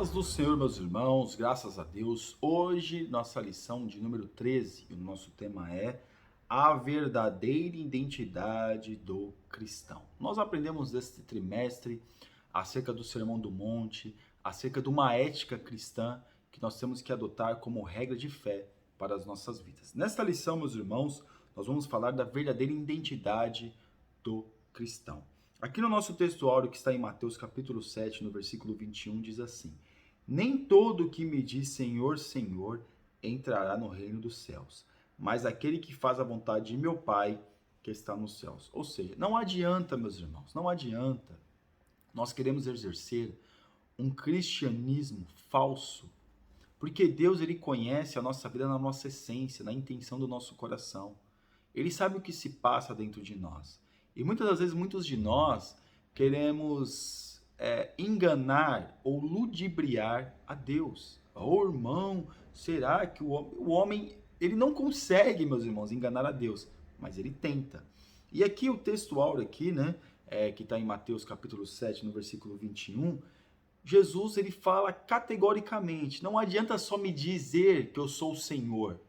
Paz do Senhor, meus irmãos, graças a Deus. Hoje, nossa lição de número 13, e o nosso tema é a verdadeira identidade do cristão. Nós aprendemos neste trimestre acerca do Sermão do Monte, acerca de uma ética cristã que nós temos que adotar como regra de fé para as nossas vidas. Nesta lição, meus irmãos, nós vamos falar da verdadeira identidade do cristão. Aqui no nosso texto áureo, que está em Mateus capítulo 7, no versículo 21, diz assim: Nem todo que me diz Senhor, Senhor, entrará no reino dos céus, mas aquele que faz a vontade de meu Pai que está nos céus. Ou seja, não adianta, meus irmãos, não adianta nós queremos exercer um cristianismo falso, porque Deus ele conhece a nossa vida na nossa essência, na intenção do nosso coração. Ele sabe o que se passa dentro de nós. E muitas das vezes, muitos de nós queremos enganar ou ludibriar a Deus. Oh, irmão, será que o homem ele não consegue, meus irmãos, enganar a Deus, mas ele tenta. E aqui o texto áureo aqui, né, que está em Mateus capítulo 7, no versículo 21, Jesus ele fala categoricamente: não adianta só me dizer que eu sou o Senhor,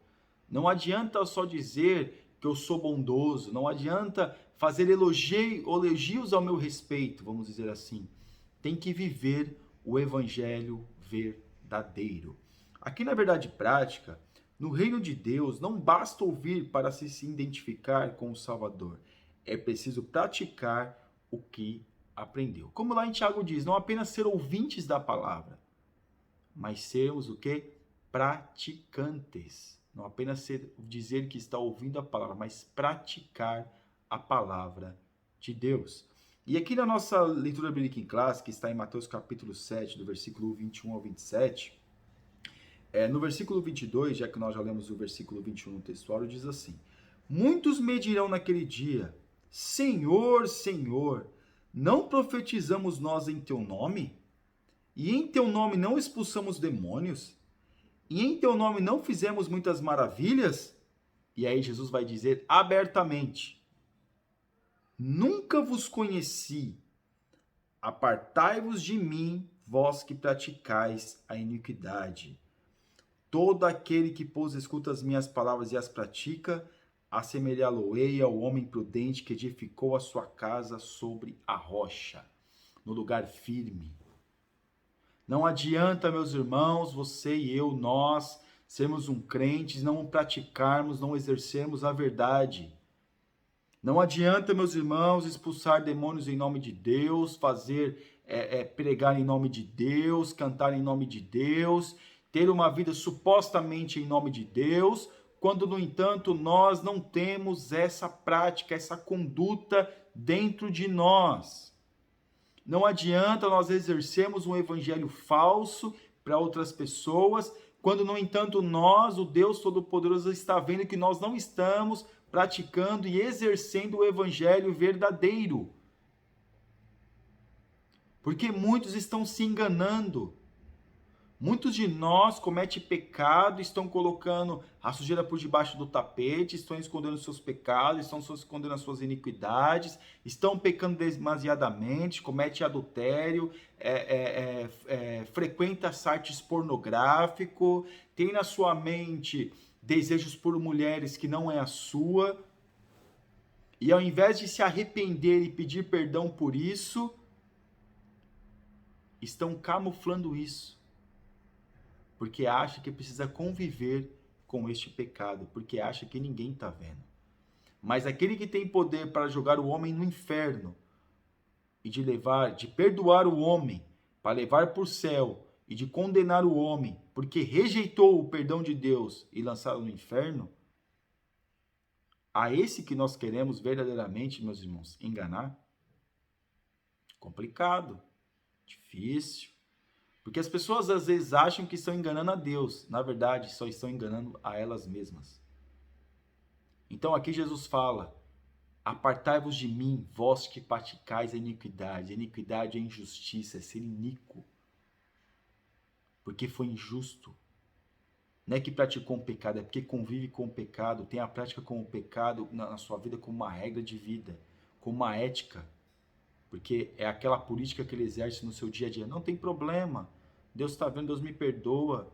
não adianta só dizer que eu sou bondoso, não adianta fazer elogios ao meu respeito, vamos dizer assim. Tem que viver o evangelho verdadeiro. Aqui na verdade prática, no reino de Deus, não basta ouvir para se identificar com o Salvador. É preciso praticar o que aprendeu. Como lá em Tiago diz, não apenas ser ouvintes da palavra, mas sermos o quê? Praticantes. Não apenas dizer que está ouvindo a palavra, mas praticar a palavra de Deus. E aqui na nossa leitura bíblica em classe, que está em Mateus capítulo 7, do versículo 21 ao 27, no versículo 22, já que nós já lemos o versículo 21 no textuário, diz assim: Muitos me dirão naquele dia, Senhor, Senhor, não profetizamos nós em teu nome? E em teu nome não expulsamos demônios? E em teu nome não fizemos muitas maravilhas? E aí Jesus vai dizer abertamente: Nunca vos conheci. Apartai-vos de mim, vós que praticais a iniquidade. Todo aquele que, pois, escuta as minhas palavras e as pratica, assemelhá-lo-ei ao homem prudente que edificou a sua casa sobre a rocha, no lugar firme. Não adianta, meus irmãos, você e eu, nós, sermos um crente, não praticarmos, não exercermos a verdade. Não adianta, meus irmãos, expulsar demônios em nome de Deus, pregar em nome de Deus, cantar em nome de Deus, ter uma vida supostamente em nome de Deus, quando, no entanto, nós não temos essa prática, essa conduta dentro de nós. Não adianta nós exercermos um evangelho falso para outras pessoas, quando, no entanto, nós, o Deus Todo-Poderoso, está vendo que nós não estamos praticando e exercendo o evangelho verdadeiro. Porque muitos estão se enganando. Muitos de nós cometem pecado, estão colocando a sujeira por debaixo do tapete, estão escondendo seus pecados, estão escondendo as suas iniquidades, estão pecando demasiadamente, cometem adultério, frequenta sites pornográficos, tem na sua mente desejos por mulheres que não é a sua, e ao invés de se arrepender e pedir perdão por isso, estão camuflando isso. Porque acha que precisa conviver com este pecado, porque acha que ninguém está vendo. Mas aquele que tem poder para jogar o homem no inferno e de perdoar o homem, para levar para o céu e de condenar o homem, porque rejeitou o perdão de Deus e lançá-lo no inferno, a esse que nós queremos verdadeiramente, meus irmãos, enganar? Complicado, difícil. Porque as pessoas às vezes acham que estão enganando a Deus. Na verdade, só estão enganando a elas mesmas. Então aqui Jesus fala: Apartai-vos de mim, vós que praticais a iniquidade. A iniquidade é injustiça, é ser iníquo. Porque foi injusto. Não é que praticou um pecado, é porque convive com o pecado, tem a prática com o pecado na sua vida como uma regra de vida, como uma ética. Porque é aquela política que ele exerce no seu dia a dia. Não tem problema. Deus está vendo, Deus me perdoa,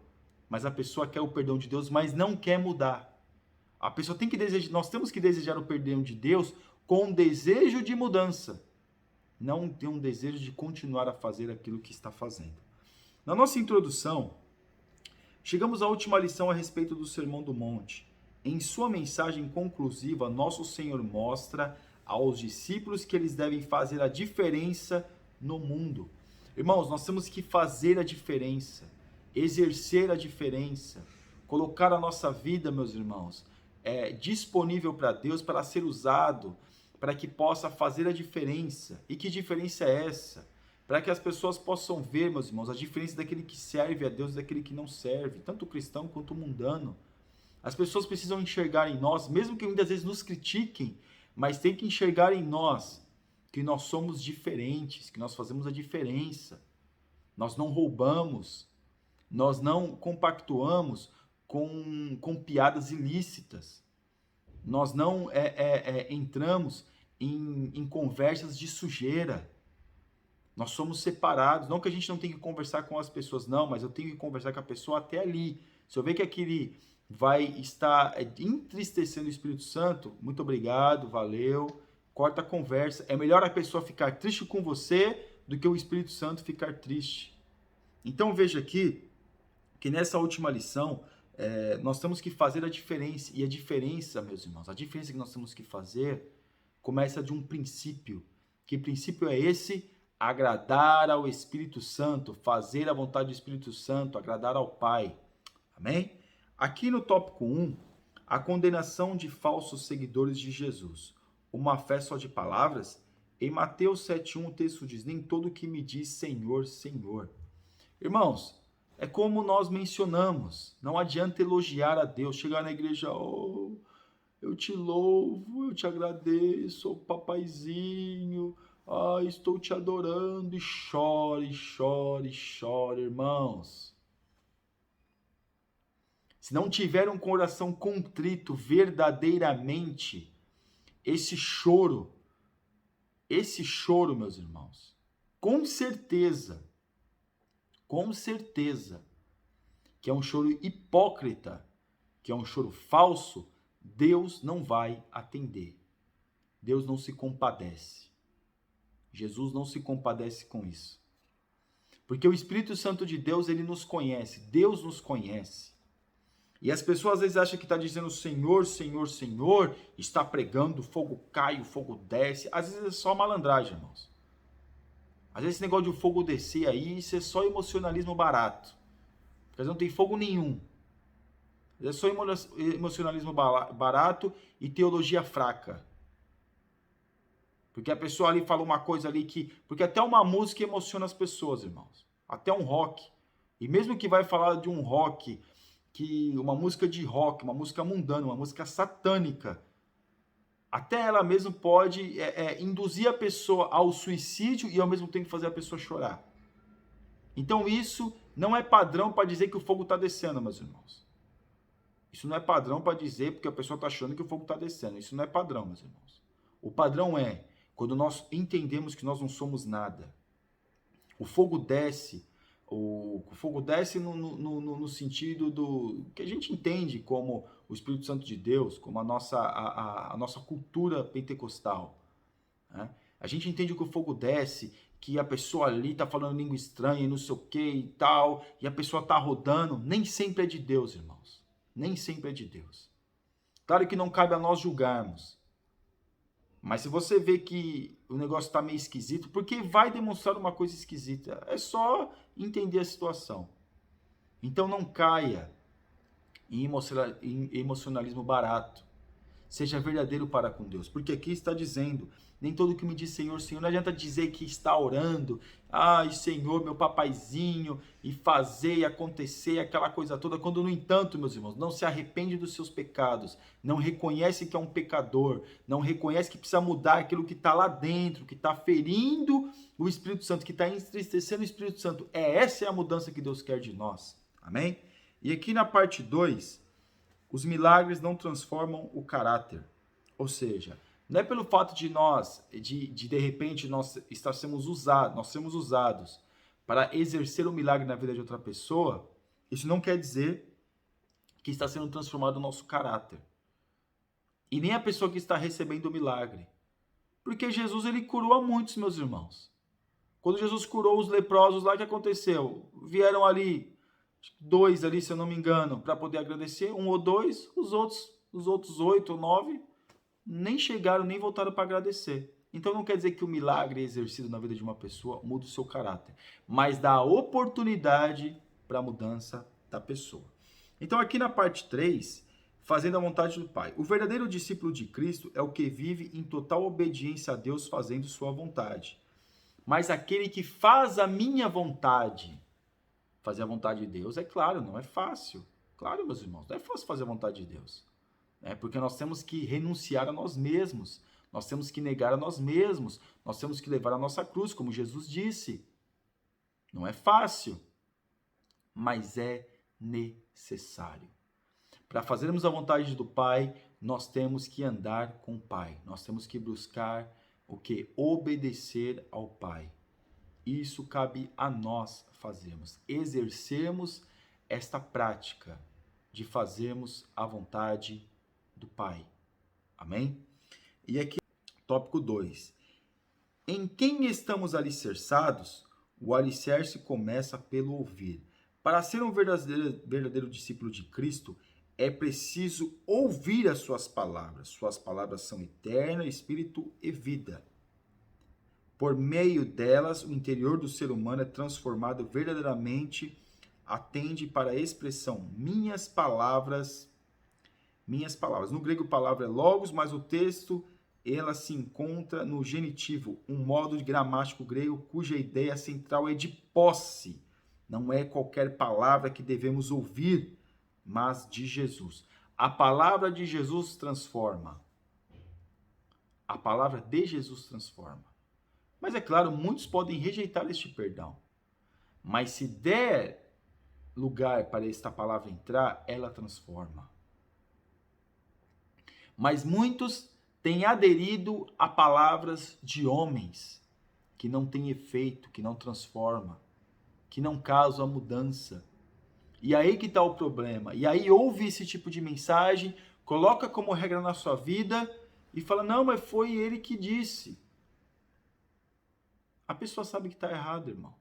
mas a pessoa quer o perdão de Deus, mas não quer mudar. A pessoa tem que desejar, nós temos que desejar o perdão de Deus com um desejo de mudança, não ter um desejo de continuar a fazer aquilo que está fazendo. Na nossa introdução, chegamos à última lição a respeito do Sermão do Monte. Em sua mensagem conclusiva, nosso Senhor mostra aos discípulos que eles devem fazer a diferença no mundo. Irmãos, nós temos que fazer a diferença, exercer a diferença, colocar a nossa vida, meus irmãos, disponível para Deus, para ser usado, para que possa fazer a diferença. E que diferença é essa? Para que as pessoas possam ver, meus irmãos, a diferença daquele que serve a Deus e daquele que não serve, tanto o cristão quanto o mundano. As pessoas precisam enxergar em nós, mesmo que muitas vezes nos critiquem, mas tem que enxergar em nós que nós somos diferentes, que nós fazemos a diferença. Nós não roubamos, nós não compactuamos com piadas ilícitas. Nós não entramos em conversas de sujeira. Nós somos separados. Não que a gente não tenha que conversar com as pessoas, não, mas eu tenho que conversar com a pessoa até ali. Se eu ver que aquele vai estar entristecendo o Espírito Santo, muito obrigado, valeu, corta a conversa. É melhor a pessoa ficar triste com você do que o Espírito Santo ficar triste. Então veja aqui que nessa última lição nós temos que fazer a diferença. E a diferença, meus irmãos, a diferença que nós temos que fazer começa de um princípio. Que princípio é esse? Agradar ao Espírito Santo, fazer a vontade do Espírito Santo, agradar ao Pai. Amém? Aqui no tópico 1, a condenação de falsos seguidores de Jesus. Uma fé só de palavras? Em Mateus 7,1 o texto diz, nem todo que me diz Senhor, Senhor. Irmãos, é como nós mencionamos, não adianta elogiar a Deus, chegar na igreja, oh, eu te louvo, eu te agradeço, oh, papaizinho, estou te adorando, e chore, chore, chore, irmãos. Se não tiver um coração contrito verdadeiramente, esse choro, meus irmãos, com certeza, que é um choro hipócrita, que é um choro falso, Deus não vai atender. Deus não se compadece. Jesus não se compadece com isso. Porque o Espírito Santo de Deus, ele nos conhece. Deus nos conhece. E as pessoas às vezes acham que está dizendo Senhor, Senhor, Senhor, está pregando, o fogo cai, o fogo desce. Às vezes é só malandragem, irmãos. Às vezes esse negócio de o fogo descer aí, isso é só emocionalismo barato. Porque não tem fogo nenhum. É só emocionalismo barato e teologia fraca. Porque a pessoa ali fala uma coisa ali que... Porque até uma música emociona as pessoas, irmãos. Até um rock. E mesmo que vai falar de um rock, uma música de rock, uma música mundana, uma música satânica, até ela mesmo pode induzir a pessoa ao suicídio e ao mesmo tempo fazer a pessoa chorar. Então isso não é padrão para dizer que o fogo está descendo, meus irmãos. Isso não é padrão para dizer porque a pessoa está achando que o fogo está descendo. Isso não é padrão, meus irmãos. O padrão é quando nós entendemos que nós não somos nada. O fogo desce. O fogo desce no sentido do que a gente entende como o Espírito Santo de Deus, como a nossa cultura pentecostal. Né? A gente entende que o fogo desce, que a pessoa ali está falando língua estranha e não sei o que e tal, e a pessoa está rodando. Nem sempre é de Deus, irmãos. Nem sempre é de Deus. Claro que não cabe a nós julgarmos. Mas se você vê que o negócio está meio esquisito, porque vai demonstrar uma coisa esquisita. É só entender a situação. Então não caia em emocionalismo barato. Seja verdadeiro para com Deus. Porque aqui está dizendo, nem todo que me diz Senhor, Senhor, não adianta dizer que está orando, ai Senhor, meu papaizinho, e fazer e acontecer aquela coisa toda, quando no entanto, meus irmãos, não se arrepende dos seus pecados, não reconhece que é um pecador, não reconhece que precisa mudar aquilo que está lá dentro, que está ferindo o Espírito Santo, que está entristecendo o Espírito Santo. Essa é a mudança que Deus quer de nós. Amém? E aqui na parte 2, os milagres não transformam o caráter. Ou seja, não é pelo fato de nós, de repente, nós sermos usados para exercer o milagre na vida de outra pessoa, isso não quer dizer que está sendo transformado o nosso caráter. E nem a pessoa que está recebendo o milagre. Porque Jesus, ele curou a muitos, meus irmãos. Quando Jesus curou os leprosos lá, o que aconteceu? Vieram ali, 2 ali, se eu não me engano, para poder agradecer, 1 ou 2, os outros 8 ou 9, nem chegaram, nem voltaram para agradecer. Então não quer dizer que o milagre exercido na vida de uma pessoa muda o seu caráter, mas dá a oportunidade para a mudança da pessoa. Então aqui na parte 3, fazendo a vontade do Pai. O verdadeiro discípulo de Cristo é o que vive em total obediência a Deus, fazendo sua vontade. Mas aquele que faz a minha vontade, fazer a vontade de Deus, é claro, não é fácil. Claro, meus irmãos, não é fácil fazer a vontade de Deus. Porque nós temos que renunciar a nós mesmos, nós temos que negar a nós mesmos, nós temos que levar a nossa cruz, como Jesus disse. Não é fácil, mas é necessário. Para fazermos a vontade do Pai, nós temos que andar com o Pai, nós temos que buscar o que? Obedecer ao Pai. Isso cabe a nós fazermos, exercermos esta prática de fazermos a vontade do Pai. Amém? E aqui, tópico 2. Em quem estamos alicerçados? O alicerce começa pelo ouvir. Para ser um verdadeiro discípulo de Cristo, é preciso ouvir as suas palavras. Suas palavras são eterna, espírito e vida. Por meio delas, o interior do ser humano é transformado verdadeiramente, atende para a expressão minhas palavras. No grego, palavra é logos, mas o texto, ela se encontra no genitivo, um modo gramático grego cuja ideia central é de posse. Não é qualquer palavra que devemos ouvir, mas de Jesus. A palavra de Jesus transforma. A palavra de Jesus transforma. Mas é claro, muitos podem rejeitar este perdão. Mas se der lugar para esta palavra entrar, ela transforma. Mas muitos têm aderido a palavras de homens que não têm efeito, que não transforma, que não causam a mudança. E aí que está o problema. E aí ouve esse tipo de mensagem, coloca como regra na sua vida e fala, não, mas foi ele que disse. A pessoa sabe que está errado, irmão.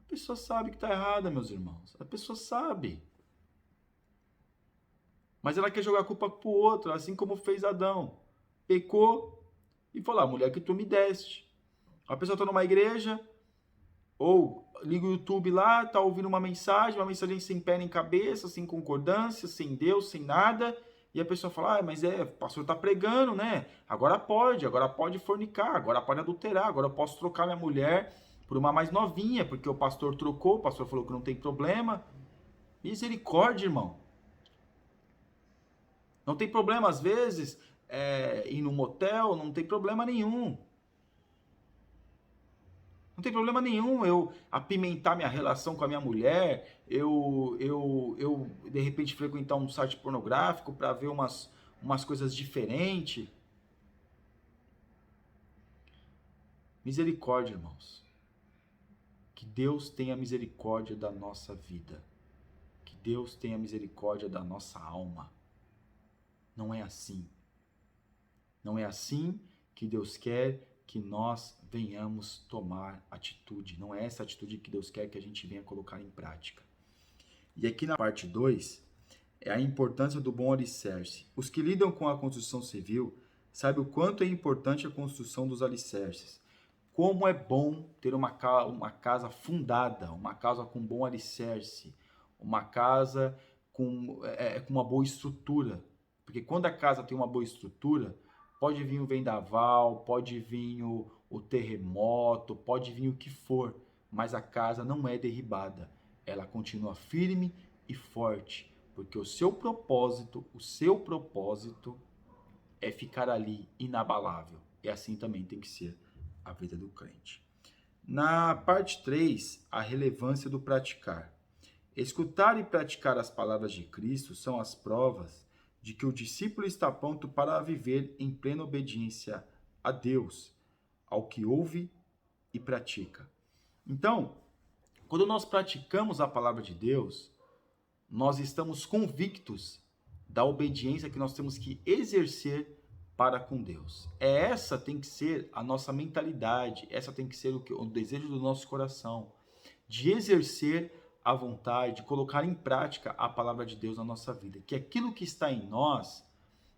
A pessoa sabe que está errada, meus irmãos. A pessoa sabe. Mas ela quer jogar a culpa pro outro, assim como fez Adão. Pecou e falou, mulher que tu me deste. A pessoa está numa igreja, ou liga o YouTube lá, está ouvindo uma mensagem sem pé nem cabeça, sem concordância, sem Deus, sem nada. E a pessoa fala, mas o pastor está pregando, né? Agora pode fornicar, agora pode adulterar, agora eu posso trocar minha mulher por uma mais novinha, porque o pastor trocou, o pastor falou que não tem problema. Misericórdia, irmão. Não tem problema, às vezes, ir num motel, não tem problema nenhum. Não tem problema nenhum eu apimentar minha relação com a minha mulher, eu de repente frequentar um site pornográfico para ver umas coisas diferentes. Misericórdia, irmãos. Que Deus tenha misericórdia da nossa vida. Que Deus tenha misericórdia da nossa alma. Não é assim. Não é assim que Deus quer que nós venhamos tomar atitude. Não é essa atitude que Deus quer que a gente venha colocar em prática. E aqui na parte 2, é a importância do bom alicerce. Os que lidam com a construção civil sabem o quanto é importante a construção dos alicerces. Como é bom ter uma casa fundada, uma casa com bom alicerce, uma casa com uma boa estrutura. Porque quando a casa tem uma boa estrutura, pode vir o vendaval, pode vir o terremoto, pode vir o que for, mas a casa não é derribada. Ela continua firme e forte, porque o seu propósito é ficar ali inabalável. E assim também tem que ser a vida do crente. Na parte 3, a relevância do praticar. Escutar e praticar as palavras de Cristo são as provas de que o discípulo está pronto para viver em plena obediência a Deus, ao que ouve e pratica. Então, quando nós praticamos a palavra de Deus, nós estamos convictos da obediência que nós temos que exercer para com Deus. Essa tem que ser a nossa mentalidade, essa tem que ser o desejo do nosso coração, de exercer a vontade, de colocar em prática a palavra de Deus na nossa vida. Que aquilo que está em nós,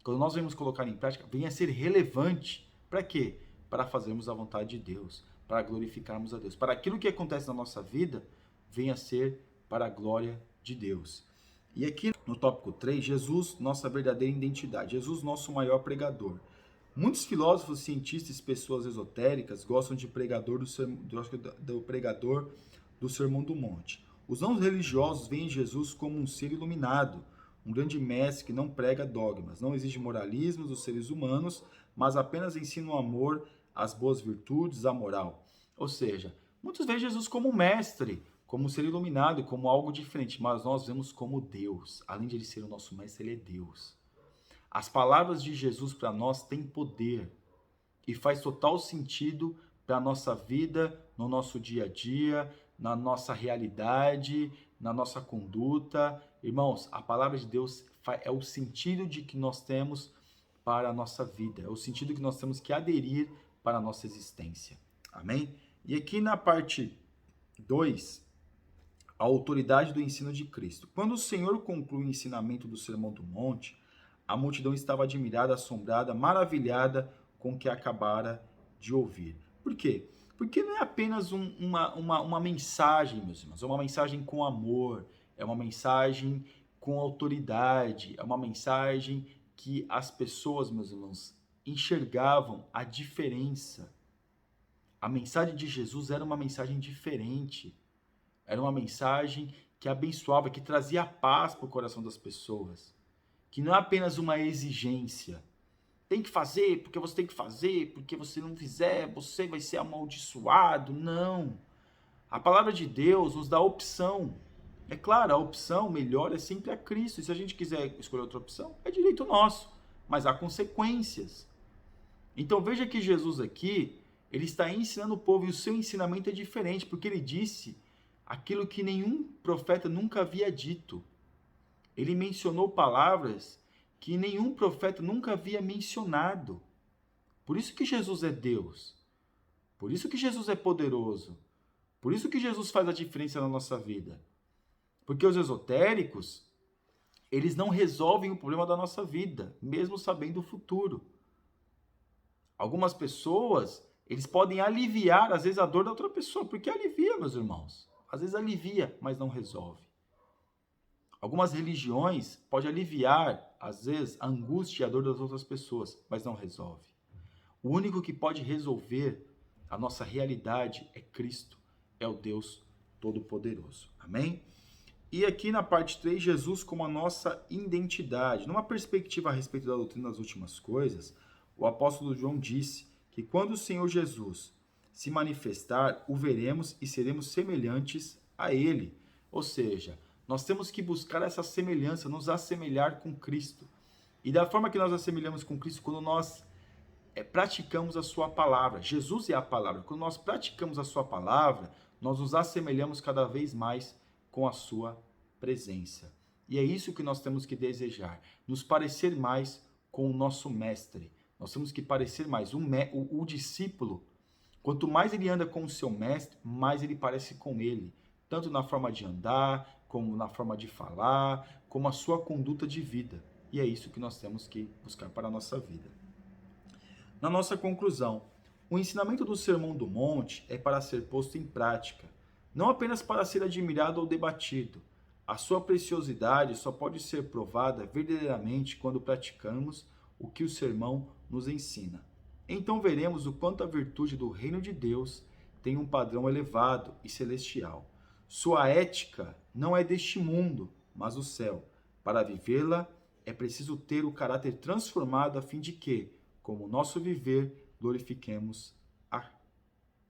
quando nós vamos colocar em prática, venha a ser relevante. Para quê? Para fazermos a vontade de Deus, para glorificarmos a Deus. Para aquilo que acontece na nossa vida, venha a ser para a glória de Deus. E aqui no tópico 3, Jesus, nossa verdadeira identidade. Jesus, nosso maior pregador. Muitos filósofos, cientistas e pessoas esotéricas gostam de do pregador do Sermão do Monte. Os não religiosos veem Jesus como um ser iluminado, um grande mestre que não prega dogmas, não exige moralismo dos seres humanos, mas apenas ensina o amor, as boas virtudes, a moral. Ou seja, muitos veem Jesus como um mestre, como um ser iluminado, como algo diferente, mas nós vemos como Deus. Além de ele ser o nosso mestre, ele é Deus. As palavras de Jesus para nós têm poder e faz total sentido para a nossa vida, no nosso dia a dia, na nossa realidade, na nossa conduta. Irmãos, a palavra de Deus é o sentido de que nós temos para a nossa vida, é o sentido que nós temos que aderir para a nossa existência. Amém? E aqui na parte 2, a autoridade do ensino de Cristo. Quando o Senhor conclui o ensinamento do Sermão do Monte, a multidão estava admirada, assombrada, maravilhada com o que acabara de ouvir. Por quê? Porque não é apenas uma mensagem, meus irmãos, é uma mensagem com amor, é uma mensagem com autoridade, é uma mensagem que as pessoas, meus irmãos, enxergavam a diferença. A mensagem de Jesus era uma mensagem diferente, era uma mensagem que abençoava, que trazia paz para o coração das pessoas, que não é apenas uma exigência. Tem que fazer, porque você tem que fazer, porque você não fizer, você vai ser amaldiçoado. Não. A palavra de Deus nos dá opção. É claro, a opção melhor é sempre a Cristo. E se a gente quiser escolher outra opção, é direito nosso. Mas há consequências. Então veja que Jesus aqui, ele está ensinando o povo e o seu ensinamento é diferente, porque ele disse aquilo que nenhum profeta nunca havia dito. Ele mencionou palavras que nenhum profeta nunca havia mencionado. Por isso que Jesus é Deus. Por isso que Jesus é poderoso. Por isso que Jesus faz a diferença na nossa vida. Porque os esotéricos, eles não resolvem o problema da nossa vida, mesmo sabendo o futuro. Algumas pessoas, eles podem aliviar, às vezes, a dor da outra pessoa, porque alivia, meus irmãos. Às vezes alivia, mas não resolve. Algumas religiões podem aliviar, às vezes, a angústia e a dor das outras pessoas, mas não resolve. O único que pode resolver a nossa realidade é Cristo, é o Deus Todo-Poderoso. Amém? E aqui na parte 3, Jesus como a nossa identidade. Numa perspectiva a respeito da doutrina das últimas coisas, o apóstolo João disse que quando o Senhor Jesus se manifestar, o veremos e seremos semelhantes a Ele. Ou seja, nós temos que buscar essa semelhança, nos assemelhar com Cristo. E da forma que nós assemelhamos com Cristo, quando nós praticamos a sua palavra. Jesus é a palavra. Quando nós praticamos a sua palavra, nós nos assemelhamos cada vez mais com a sua presença. E é isso que nós temos que desejar, nos parecer mais com o nosso mestre. Nós temos que parecer mais. O discípulo, quanto mais ele anda com o seu mestre, mais ele parece com ele. Tanto na forma de andar, como na forma de falar, como a sua conduta de vida. E é isso que nós temos que buscar para a nossa vida. Na nossa conclusão, o ensinamento do Sermão do Monte é para ser posto em prática, não apenas para ser admirado ou debatido. A sua preciosidade só pode ser provada verdadeiramente quando praticamos o que o sermão nos ensina. Então veremos o quanto a virtude do reino de Deus tem um padrão elevado e celestial. Sua ética não é deste mundo, mas o céu. Para vivê-la, é preciso ter o caráter transformado a fim de que, como nosso viver, glorifiquemos a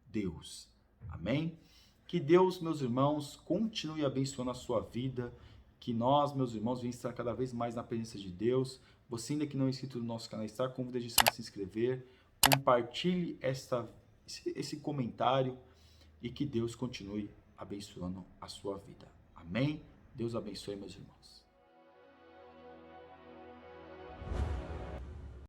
Deus. Amém? Que Deus, meus irmãos, continue abençoando a sua vida. Que nós, meus irmãos, venhamos estar cada vez mais na presença de Deus. Você ainda que não é inscrito no nosso canal, está convidadíssimo a se inscrever. Compartilhe esse comentário. e que Deus continue abençoando a sua vida. Amém? Deus abençoe, meus irmãos.